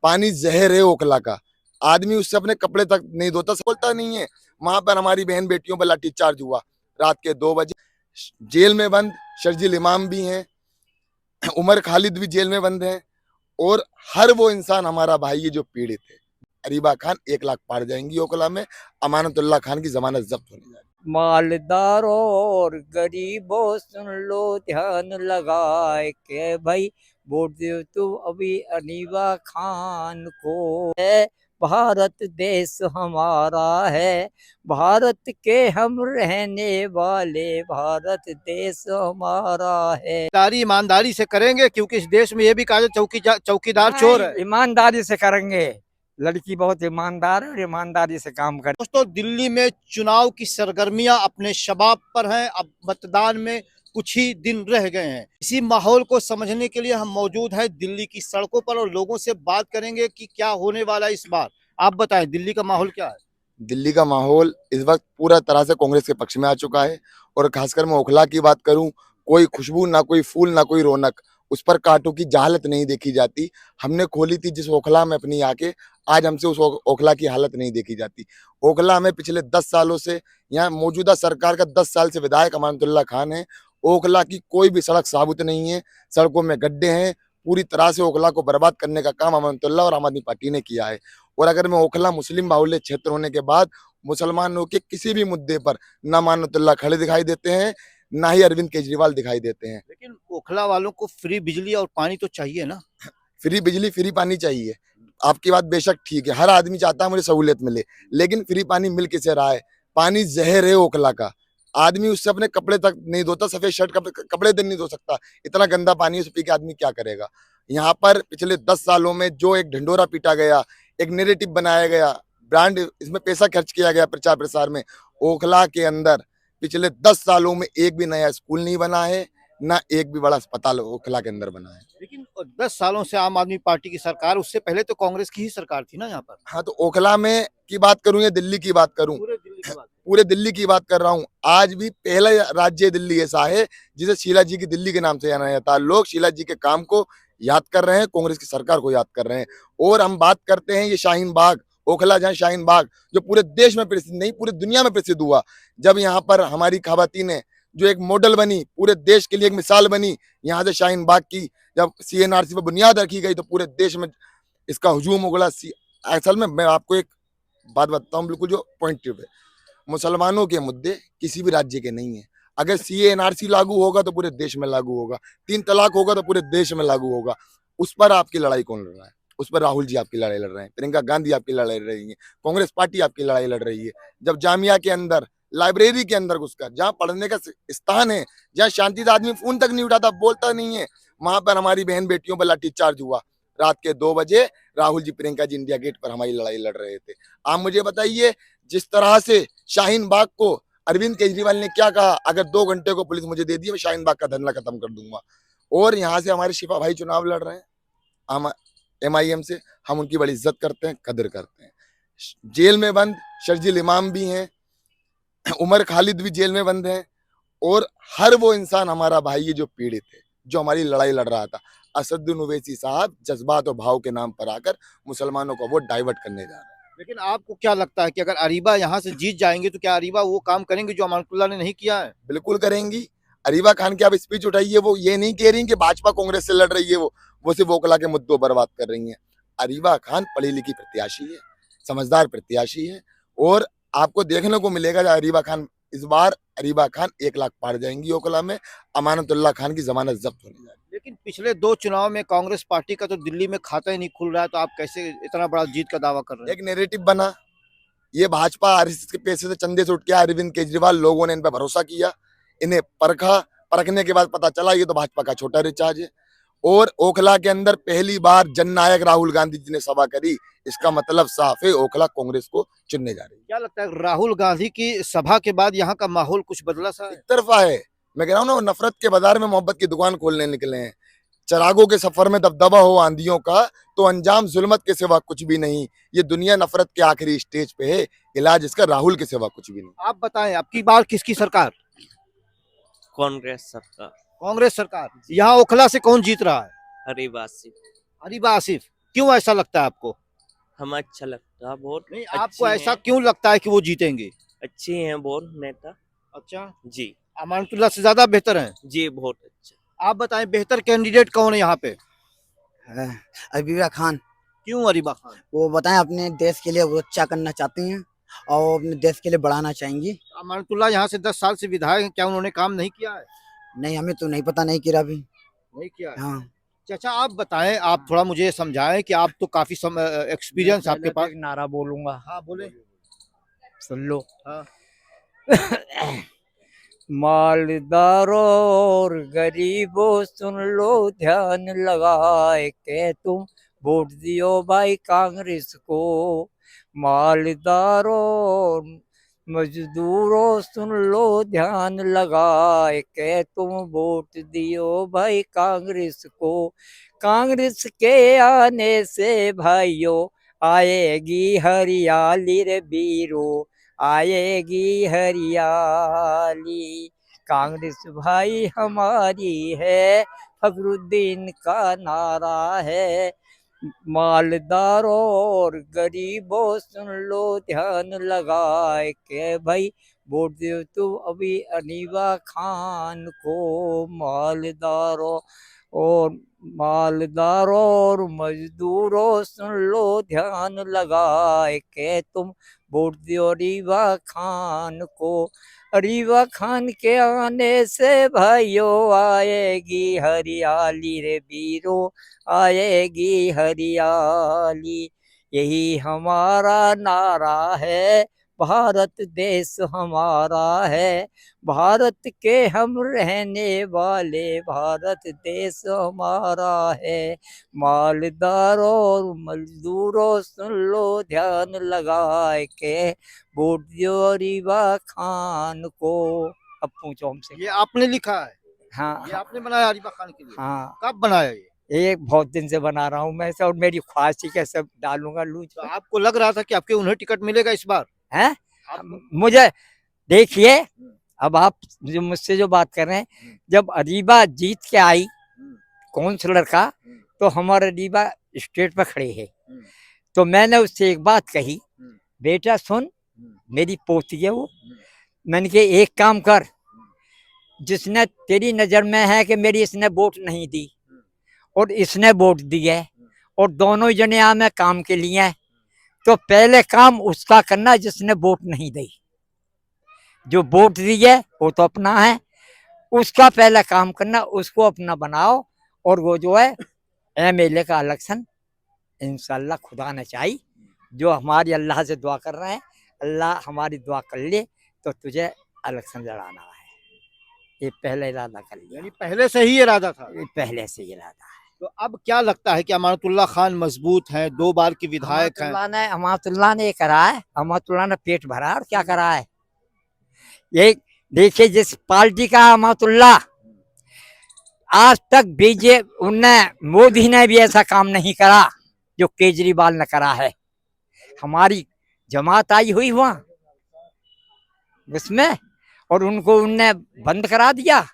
पानी जहर है ओखला का। आदमी उससे अपने कपड़े तक नहीं धोता, बोलता नहीं है। वहां पर हमारी बहन बेटियों पर लाठीचार्ज हुआ रात के 2 बजे। जेल में बंद शर्जील इमाम भी हैं, उमर खालिद भी जेल में बंद हैं, और हर वो इंसान हमारा भाई है जो पीड़ित है। अरीबा खान 1 लाख पार जाएंगी ओखला में। अमानतुल्लाह खान की जमानत जब्त होने जा रही है। मालदारों और गरीबों सुन लो ध्यान लगाए के भाई वोट दो तुम अभी अनीबा खान को। है भारत देश हमारा है, भारत के हम रहने वाले, भारत देश हमारा है। ईमानदारी से करेंगे, क्योंकि इस देश में ये भी कहा जाए चौकीदार चोर है। ईमानदारी से करेंगे, लड़की बहुत ईमानदार है और ईमानदारी से काम कर। दोस्तों, दिल्ली में चुनाव की सरगर्मियां अपने शबाब पर हैं। अब मतदान में कुछ ही दिन रह गए हैं। इसी माहौल को समझने के लिए हम मौजूद हैं दिल्ली की सड़कों पर और लोगों से बात करेंगे कि क्या होने वाला है इस बार। आप बताएं, दिल्ली का माहौल क्या है? दिल्ली का माहौल इस वक्त पूरा तरह से कांग्रेस के पक्ष में आ चुका है। और खासकर मैं ओखला की बात करूं, कोई खुशबू ना, कोई फूल ना, कोई रौनक। उस पर कांटों की जहालत नहीं देखी जाती। हमने खोली थी जिस ओखला में अपनी आके, आज हमसे उस ओखला की हालत नहीं देखी जाती। ओखला में पिछले 10 सालों से, यहाँ मौजूदा सरकार का 10 साल से विधायक अमानतुल्लाह खान है। ओखला की कोई भी सड़क साबुत नहीं है, सड़कों में गड्ढे हैं। पूरी तरह से ओखला को बर्बाद करने का काम अमानतुल्लाह और आम आदमी पार्टी ने किया है। और अगर मैं ओखला मुस्लिम बाहुल्य क्षेत्र होने के बाद मुसलमानों के किसी भी मुद्दे पर ना अमानतुल्लाह खड़े दिखाई देते हैं, ना ही अरविंद केजरीवाल दिखाई देते हैं। लेकिन ओखला वालों को फ्री बिजली और पानी तो चाहिए ना। फ्री बिजली फ्री पानी चाहिए, आपकी बात बेशक ठीक है। हर आदमी चाहता है मुझे सहूलियत मिले, लेकिन फ्री पानी मिल किसे रहा है? पानी जहर है ओखला का। आदमी उससे अपने कपड़े तक नहीं धोता, सफेद शर्ट कपड़े तक नहीं धो सकता। इतना गंदा पानी उसे पी के आदमी क्या करेगा? यहाँ पर पिछले 10 सालों में जो एक ढिंडोरा पीटा गया, एक नैरेटिव बनाया गया, ब्रांड, इसमें पैसा खर्च किया गया प्रचार प्रसार में। ओखला के अंदर पिछले 10 सालों में एक भी नया स्कूल नहीं बना है, ना एक भी बड़ा अस्पताल ओखला के अंदर बना है। लेकिन 10 सालों से आम आदमी पार्टी की सरकार, उससे पहले तो कांग्रेस की ही सरकार थी ना यहाँ पर। हाँ, तो ओखला में की बात करूं या दिल्ली की बात करूं? पूरे दिल्ली की बात। पूरे दिल्ली की बात कर रहा हूँ। आज भी पहला राज्य दिल्ली ऐसा है जिसे शीला जी की दिल्ली के नाम से जाना जाता है। लोग शीला जी के काम को याद कर रहे हैं, कांग्रेस की सरकार को याद कर रहे हैं। और हम बात करते हैं ये शाहीन बाग, ओखला जहाँ शाहीन बाग, जो पूरे देश में प्रसिद्ध नहीं, पूरी दुनिया में प्रसिद्ध हुआ। जब यहाँ पर हमारी खवातीनें जो एक मॉडल बनी, पूरे देश के लिए एक मिसाल बनी, यहाँ से शाहीन बाग की जब CNRC पर बुनियाद रखी गई, तो पूरे देश में इसका हुजूम उगला। असल में मैं आपको एक बात बताता हूँ, बिल्कुल जो पॉइंटिव है। मुसलमानों के मुद्दे किसी भी राज्य के नहीं है। अगर CNRC लागू होगा तो पूरे देश में लागू होगा, 3 तलाक होगा तो पूरे देश में लागू होगा। उस पर आपकी लड़ाई कौन लड़ रहा है? उस पर राहुल जी आपकी लड़ाई लड़ रहे हैं, प्रियंका गांधी आपकी लड़ाई लड़ रही है, कांग्रेस पार्टी आपकी लड़ाई लड़ रही है। जब जामिया के अंदर, लाइब्रेरी के अंदर घुसकर, जहाँ पढ़ने का स्थान है, जहाँ शांति से आदमी फोन तक नहीं उठाता, बोलता नहीं है, वहां पर हमारी बहन बेटियों पर लाठीचार्ज हुआ रात के 2 बजे। राहुल जी, प्रियंका जी इंडिया गेट पर हमारी लड़ाई लड़ रहे थे। आप मुझे बताइए, जिस तरह से शाहीन बाग को अरविंद केजरीवाल ने क्या कहा, अगर 2 घंटे को पुलिस मुझे दे दी, मैं शाहीन बाग का धरना खत्म कर दूंगा। और यहाँ से हमारे शिफा भाई चुनाव लड़ रहे हैं, हम MIM से, हम उनकी बड़ी इज्जत करते हैं, कदर करते हैं। जेल में बंद शर्जील इमाम भी हैं, उमर खालिद भी जेल में बंद हैं, और हर वो इंसान हमारा भाई है जो पीड़ित है, जो हमारी लड़ाई लड़ रहा था। असदुद्दीन ओवैसी साहब जज्बात और भाव के नाम पर आकर मुसलमानों का वोट डाइवर्ट करने जा रहे हैं। लेकिन आपको क्या लगता है कि अगर अरीबा यहाँ से जीत जाएंगे तो क्या अरीबा वो काम करेंगे जो अमानतुल्लाह ने नहीं किया है? बिल्कुल करेंगी। अरीबा खान की आप स्पीच उठाइए, वो ये नहीं कह रही कि भाजपा कांग्रेस से लड़ रही है, वो सिर्फ ओखला के मुद्दों पर बात कर रही है। अरीबा खान पढ़ी लिखी प्रत्याशी है, समझदार प्रत्याशी है, और आपको देखने को मिलेगा अरीबा खान, इस बार अरीबा खान 1 लाख पार जाएंगी ओखला में। अमानतुल्लाह खान की जमानत जब्त होने जा रही है। लेकिन पिछले 2 चुनाव में कांग्रेस पार्टी का तो दिल्ली में खाता ही नहीं खुल रहा है, तो आप कैसे इतना बड़ा जीत का दावा कर रहे हैं? एक नैरेटिव बना, ये भाजपा RSS के पैसे से, चंदे से उठ के अरविंद केजरीवाल, लोगों ने इन पर भरोसा किया, इन्हें परखने के बाद पता चला ये तो भाजपा का छोटा रिचार्ज है। और ओखला के अंदर पहली बार जननायक राहुल गांधी जी ने सभा करी, इसका मतलब साफ है, ओखला कांग्रेस को चुनने जा रही है। क्या लगता है राहुल गांधी की सभा के बाद यहाँ का माहौल कुछ बदला सा है? एक तरफा है, मैं कह रहा हूँ ना, नफरत के बाजार में मोहब्बत की दुकान खोलने निकले हैं। चरागों के सफर में दबदबा हो आंधियों का, तो अंजाम जुल्मत के सिवा कुछ भी नहीं। ये दुनिया नफरत के आखिरी स्टेज पे है, इलाज इसका राहुल के सिवा कुछ भी नहीं। आप बताएं, आपकी बार किसकी सरकार? कांग्रेस सरकार। कांग्रेस सरकार। यहाँ ओखला से कौन जीत रहा है? अरीबा आसिफ। अरीबा आसिफ। क्यों ऐसा लगता है आपको? हमें अच्छा लगता है बहुत। नहीं, अच्छी आपको ऐसा हैं, क्यों लगता है कि वो जीतेंगे? अच्छी हैं बहुत नेता। अच्छा, जी अमानतुल्लाह से ज्यादा बेहतर है। जी बहुत अच्छा। आप बताएं बेहतर कैंडिडेट कौन है यहाँ पे? है, अबीबा खान। क्यों अरीबा खान? वो बताएं अपने देश के लिए वो अच्छा करना चाहती हैं और वो अपने देश के लिए बढ़ाना चाहेंगी। अमानतुल्लाह यहाँ से 10 साल से विधायक हैं, क्या उन्होंने काम नहीं किया है? नहीं हमें तो नहीं पता, नहीं किया अभी। नहीं किया है। हाँ चाचा आप बताएं, आप थोड़ा मुझे समझाएं कि आप तो काफी एक्सपीरियंस आपके पास। एक नारा बोलूंगा, हाँ बोले। सुन लो। हाँ। मालदारों और गरीबों सुन लो ध्यान लगाए के तुम वोट दियो भाई कांग्रेस को। मालदारों और मजदूरों सुन लो ध्यान लगाए के तुम वोट दियो भाई कांग्रेस को। कांग्रेस के आने से भाइयों आएगी हरियाली रे वीरों, आएगी हरियाली। कांग्रेस भाई हमारी है, फखरुद्दीन का नारा है। मालदारों और गरीबों सुन लो ध्यान लगाए के भाई वोट दो तुम अभी अनीबा खान को। मालदारों और मालदारों और मजदूरों सुन लो ध्यान लगाए के तुम वोट दो रीवा खान को। रीवा खान के आने से भाइयों आएगी हरियाली रे वीरों, आएगी हरियाली। यही हमारा नारा है, भारत देश हमारा है। भारत के हम रहने वाले, भारत देश हमारा है। मालदारों और मजदूरों सुन लो ध्यान लगाए के वोट दो रीवा खान को। अब पूछो हमसे। ये आपने लिखा है? हाँ ये आपने बनाया अरीबा खान के लिए? हाँ, कब बनाया ये? एक बहुत दिन से बना रहा हूँ मैं इसे और मेरी ख्वाहिश थी कि सब डालूंगा लूज तो पे। आपको लग रहा था कि आपके उन्हें टिकट मिलेगा इस बार? हैं आपको? मुझे देखिए, अब आप जो मुझसे जो बात कर रहे हैं, जब अरीबा जीत के आई काउंसलर का, तो हमारा अरीबा स्टेट पर खड़े है। तो मैंने उससे एक बात कही, बेटा सुन, मेरी पोती है वो, मैंने कहा एक काम कर, जिसने तेरी नजर में है कि मेरी इसने वोट नहीं दी और इसने वोट दी है और दोनों ही जने यहाँ में काम के लिए हैं, तो पहले काम उसका करना जिसने वोट नहीं दी। जो वोट दी है वो तो अपना है, उसका पहला काम करना, उसको अपना बनाओ। और वो जो है एमएलए का इलेक्शन इंशाल्लाह खुदा न चाही, जो हमारी अल्लाह से दुआ कर रहे हैं, अल्लाह हमारी दुआ कर ले तो तुझे इलेक्शन लड़ाना है। ये पहले इरादा कर लिया, यानी पहले से ही इरादा था। ये पहले से इरादा है। तो अब क्या लगता है कि अमानतुल्लाह खान मजबूत हैं, 2 बार के विधायक हैं? अमातुल्लाह ने ये करा है, अमातुल्लाह ने पेट भरा है और क्या करा है। ये देखिए, जिस पार्टी का अमातुल्लाह, आज तक उनने मोदी ने भी ऐसा काम नहीं करा जो केजरीवाल ने करा है। हमारी जमात आई हुई वहां उसमें, और उनको उनने बंद करा दिया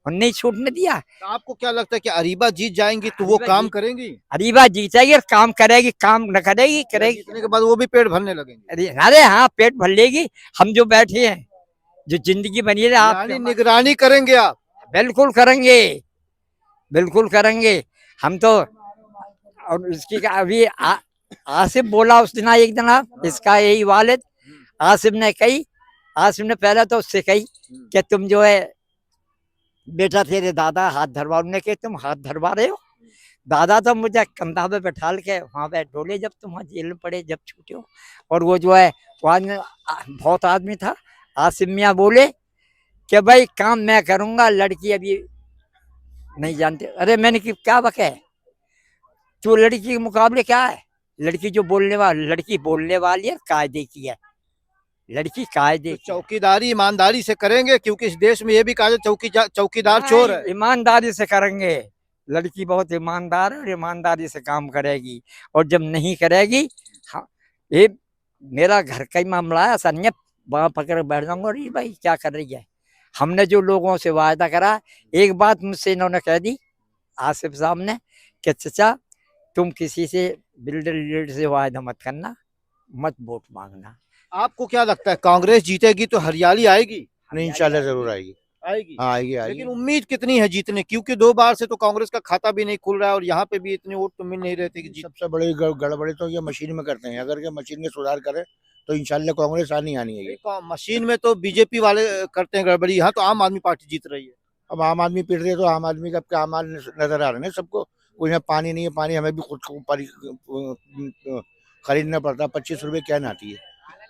और नहीं छूटने दिया। तो आपको क्या लगता है कि अरीबा जीत जाएंगी तो वो अरीबा काम जीत- करेंगी? अरीबा जीतेगी और काम करेगी, काम न करेगी करेगी। जीतने के बाद वो भी पेट भरने लगेंगे? अरे हाँ, पेट भर लेगी। हम जो बैठे हैं, जो जिंदगी बनी है, आप यानी निगरानी करेंगे आप? बिल्कुल करेंगे, बिल्कुल करेंगे हम तो। और इसकी अभी आसिफ बोला उस दिन, एक दिन आप, इसका यही वालिद आसिफ ने कही, आसिफ ने पहले तो उससे कही कि तुम जो है बेटा तेरे दादा हाथ धरवा, उन्होंने कहा तुम हाथ धरवा रहे हो। दादा तो मुझे कंधा पे बैठा के वहाँ पे डोले जब तुम वहाँ जेल में पड़े, जब छूटे हो। और वो जो है वहाँ बहुत आदमी था, आसिफ मियाँ बोले कि भाई काम मैं करूँगा, लड़की अभी नहीं जानते। अरे मैंने कि क्या बके, तो लड़की के मुकाबले क्या है, लड़की जो लड़की बोलने वाली है, कायदे की है लड़की, कायदे तो की है। चौकीदारी ईमानदारी से करेंगे, क्योंकि इस देश में ये भी कहा चौकीदार चोर है। ईमानदारी से करेंगे, लड़की बहुत ईमानदार है और ईमानदारी से काम करेगी। और जब नहीं करेगी, हाँ, ये मेरा घर का ही मामला है, सन्या वहाँ पकड़ बैठ जाऊंगा, अरे भाई क्या कर रही है। हमने जो लोगों से वायदा करा, एक बात मुझसे इन्होंने कह दी आसिफ साहब ने कि चचा तुम किसी से बिल्डर से वायदा मत करना, मत वोट मांगना। आपको क्या लगता है कांग्रेस जीतेगी तो हरियाली आएगी? नहीं, इंशाल्लाह जरूर आएगी। आएगी। हाँ, आएगी आएगी। लेकिन उम्मीद कितनी है जीतने, क्योंकि 2 बार से तो कांग्रेस का खाता भी नहीं खुल रहा है और यहाँ पे भी इतने वोट तो मिल नहीं रहे थे कि जीत। सबसे बड़ी गड़बड़ी तो ये मशीन में करते हैं। अगर ये मशीन में सुधार करे तो इंशाल्लाह कांग्रेस आनी है ये। मशीन में तो बीजेपी वाले करते हैं गड़बड़ी, यहाँ तो आम आदमी पार्टी जीत रही है। अब आम आदमी पीट रही है तो आम आदमी का क्या आम आदमी नजर आ रहे हैं सबको। कोई यहाँ पानी नहीं है, पानी हमें भी खुद को खरीदना पड़ता है। 25 रुपए कैन आती है,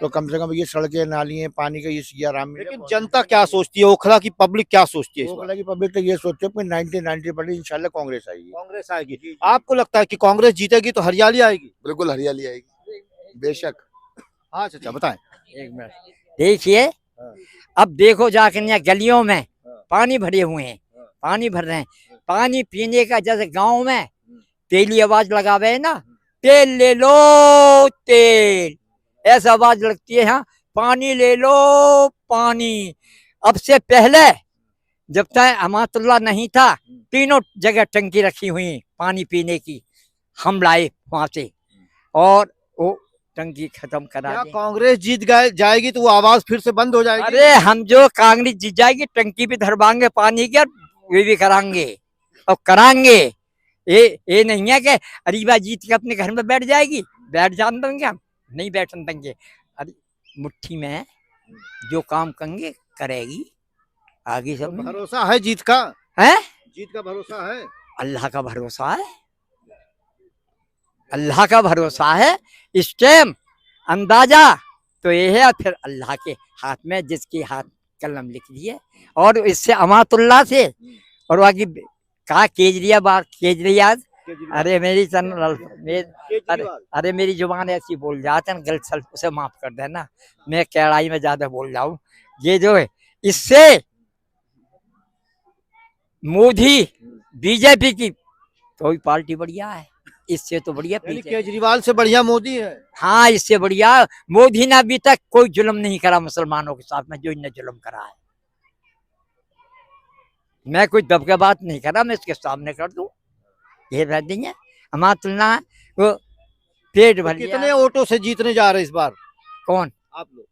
तो कम से कम ये सड़कें नाली है, पानी का ये आराम मिले। लेकिन जनता क्या सोचती है, ओखला की पब्लिक क्या सोचती है इस बार? ओखला की पब्लिक तो ये सोचते है 90% इंशाल्लाह कांग्रेस आएगी। कांग्रेस आएगी। आपको लगता है कि कांग्रेस जीतेगी तो हरियाली आएगी? बिल्कुल हरियाली आएगी, बेशक। हाँ चाचा बताएं। एक मिनट देखिए, अब देखो जाकर यहाँ गलियों में पानी भरे हुए हैं, पानी भर रहे हैं। पानी पीने का जैसे गांव में तेली आवाज लगावे है ना, तेल ले लो तेल, ऐसा आवाज लगती है। हाँ, पानी ले लो पानी। अब से पहले जब तक अमातुल्लाह नहीं था, तीनों जगह टंकी रखी हुई पानी पीने की, हम लाए वहां से और वो टंकी खत्म करा क्या दी। कांग्रेस जीत जाएगी तो वो आवाज फिर से बंद हो जाएगी? अरे हम जो कांग्रेस जीत जाएगी टंकी भी धरवाएंगे पानी की, और वे भी कराएंगे और कराएंगे। ये नहीं है कि अरीबा जीत के अपने घर में बैठ जाएगी, बैठ जान देंगे हम, नहीं बैठने देंगे। अरे मुट्ठी में जो काम करेंगे करेगी, आगे सब भरोसा है जीत का? है, जीत का भरोसा है? अल्लाह का भरोसा है, अल्लाह का भरोसा है। इस टाइम अंदाजा तो ये है, फिर अल्लाह के हाथ में, जिसके हाथ कलम लिख दिए। और इससे अमातुल्लाह से और बाकी कहा केजरीवाल। अरे मेरी अरे मेरी जुबान ऐसी बोल जाते हैं, गलत सल्फ उसे माफ कर देना, मैं कड़ाई में ज्यादा बोल जाऊं। ये जो है इससे मोदी बीजेपी की कोई पार्टी बढ़िया है, इससे तो बढ़िया यानी बीजेपी। केजरीवाल से बढ़िया मोदी है। हाँ, इससे बढ़िया मोदी ने अभी तक कोई जुल्म नहीं करा मुसलमानों के साथ में, जो इनने जुल्म करा है। मैं कोई दबके बात नहीं कर रहा, मैं इसके सामने कर दूं, ये रह देंगे हमारा तुलना। वो पेट भर लिया। कितने वोटों से जीतने जा रहे हैं इस बार कौन? आप लोग?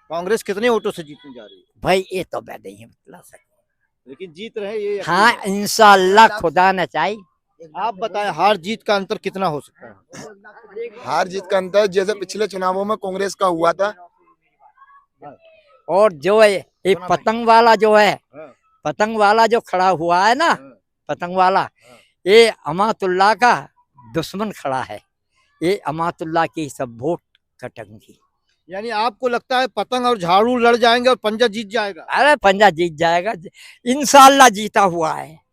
कांग्रेस कितने वोटों से जीतने जा रही है? भाई ये तो मैं नहीं बता सकता, लेकिन जीत रहे हैं ये यकीन हाँ है। इंशाअल्लाह, खुदा न चाहे। आप बताएं हार जीत का अंतर कितना हो सकता है? हार जीत का अंतर जैसे पिछले चुनावों में कांग्रेस का हुआ था। और जो है ये पतंग वाला जो है, पतंग वाला जो खड़ा हुआ है ना, पतंग वाला, ये अमातुल्लाह का दुश्मन खड़ा है। ये अमातुल्लाह की सब वोट कटेंगी। यानी आपको लगता है पतंग और झाड़ू लड़ जाएंगे और पंजा जीत जाएगा? अरे पंजा जीत जाएगा, इंशाअल्लाह जीता हुआ है।